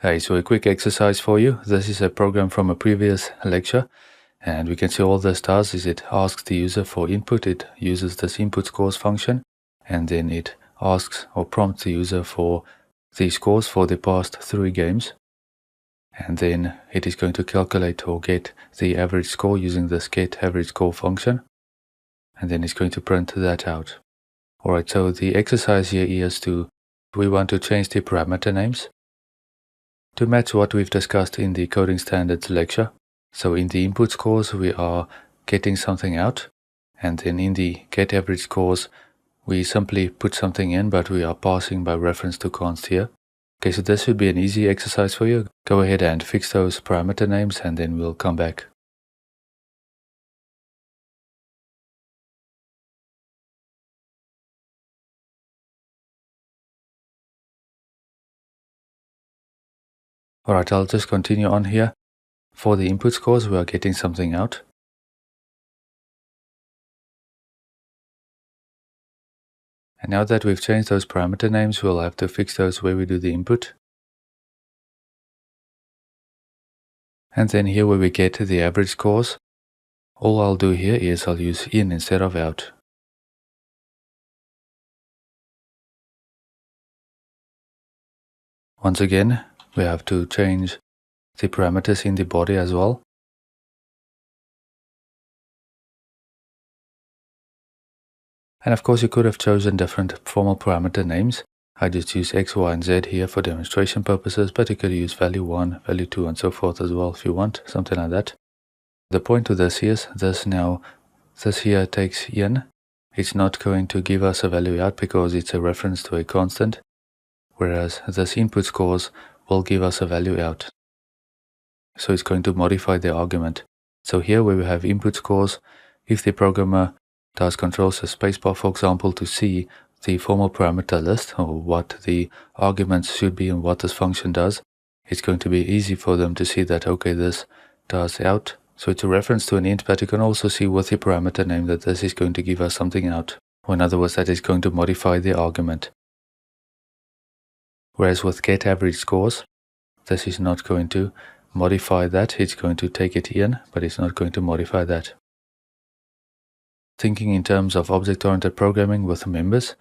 Hey, so a quick exercise for you. This is a program from a previous lecture, and we can see all this does is it asks the user for input. It uses this input scores function, and then it asks or prompts the user for the scores for the past 3 games. And then it is going to calculate or get the average score using this get average score function, and then it's going to print that out. Alright, so the exercise here is we want to change the parameter names to match what we've discussed in the coding standards lecture. So in the input scores, we are getting something out, and then in the get average scores, we simply put something in, but we are passing by reference to const here. Okay, so this should be an easy exercise for you. Go ahead and fix those parameter names, and then we'll come back. Alright, I'll just continue on here. For the input scores, we are getting something out. And now that we've changed those parameter names, we'll have to fix those where we do the input. And then here where we get the average scores, all I'll do here is I'll use in instead of out. Once again, we have to change the parameters in the body as well. And of course you could have chosen different formal parameter names. I just use X, Y, and Z here for demonstration purposes, but you could use value 1, value 2, and so forth as well if you want, something like that. The point to this is this here takes in. It's not going to give us a value out because it's a reference to a constant, whereas this input scores will give us a value out. So it's going to modify the argument. So here where we have input scores, if the programmer does controls a spacebar, for example, to see the formal parameter list or what the arguments should be and what this function does, it's going to be easy for them to see that, okay, this does out. So it's a reference to an int, but you can also see with the parameter name that this is going to give us something out. Or in other words, that is going to modify the argument. Whereas with get average scores, this is not going to modify that. It's going to take it in, but it's not going to modify that. Thinking in terms of object-oriented programming with members,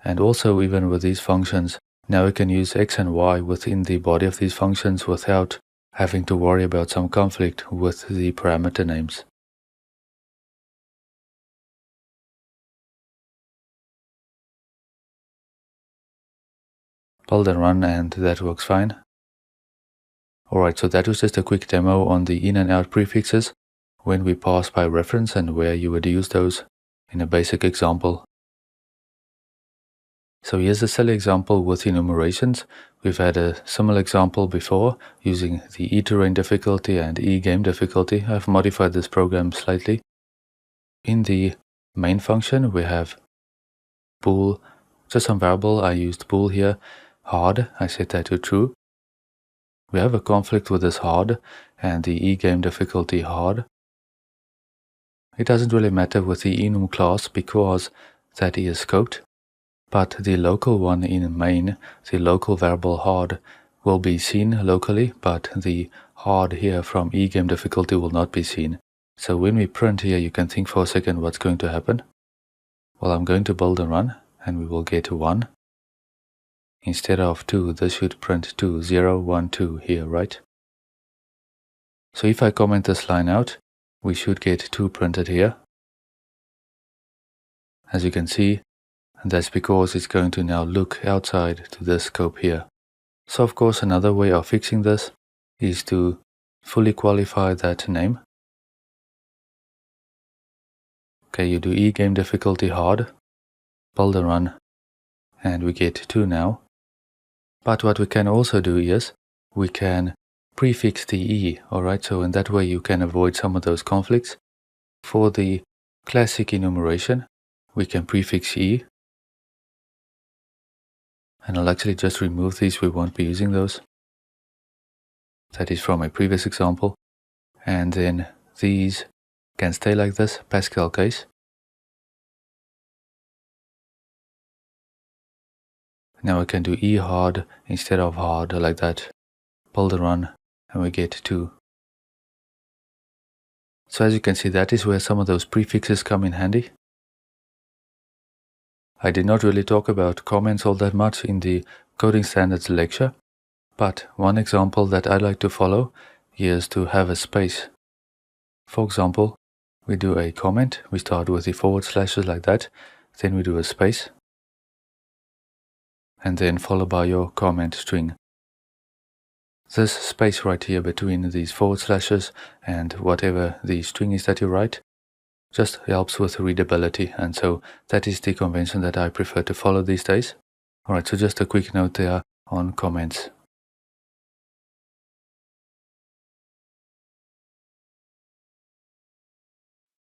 and also even with these functions, now we can use X and Y within the body of these functions without having to worry about some conflict with the parameter names. Build and run, and that works fine. Alright, so that was just a quick demo on the in and out prefixes when we pass by reference and where you would use those in a basic example. So here's a silly example with enumerations. We've had a similar example before using the E-terrain difficulty and E-game difficulty. I've modified this program slightly. In the main function we have bool, just some variable. I used bool here. Hard, I set that to true. We have a conflict with this hard and the E-game difficulty hard. It doesn't really matter with the enum class because that is scoped, but the local one in main, the local variable hard, will be seen locally, but the hard here from E-game difficulty will not be seen. So when we print here, you can think for a second what's going to happen. Well, I'm going to build and run, and we will get 1. Instead of 2, this should print 2, 0, 1, 2 here, right? So if I comment this line out, we should get 2 printed here. As you can see, and that's because it's going to now look outside to this scope here. So of course another way of fixing this is to fully qualify that name. Okay, you do E-game difficulty hard, build and run, and we get 2 now. But what we can also do is we can prefix the E, alright, so in that way you can avoid some of those conflicts. For the classic enumeration, we can prefix E. And I'll actually just remove these, we won't be using those. That is from a previous example. And then these can stay like this, Pascal case. Now I can do E hard instead of hard like that. pull the run, and we get 2. So as you can see, that is where some of those prefixes come in handy. I did not really talk about comments all that much in the coding standards lecture, but one example that I like to follow is to have a space. For example, we do a comment, we start with the forward slashes like that, then we do a space, and then followed by your comment string. This space right here between these forward slashes and whatever the string is that you write just helps with readability, and so that is the convention that I prefer to follow these days. Alright, so just a quick note there on comments.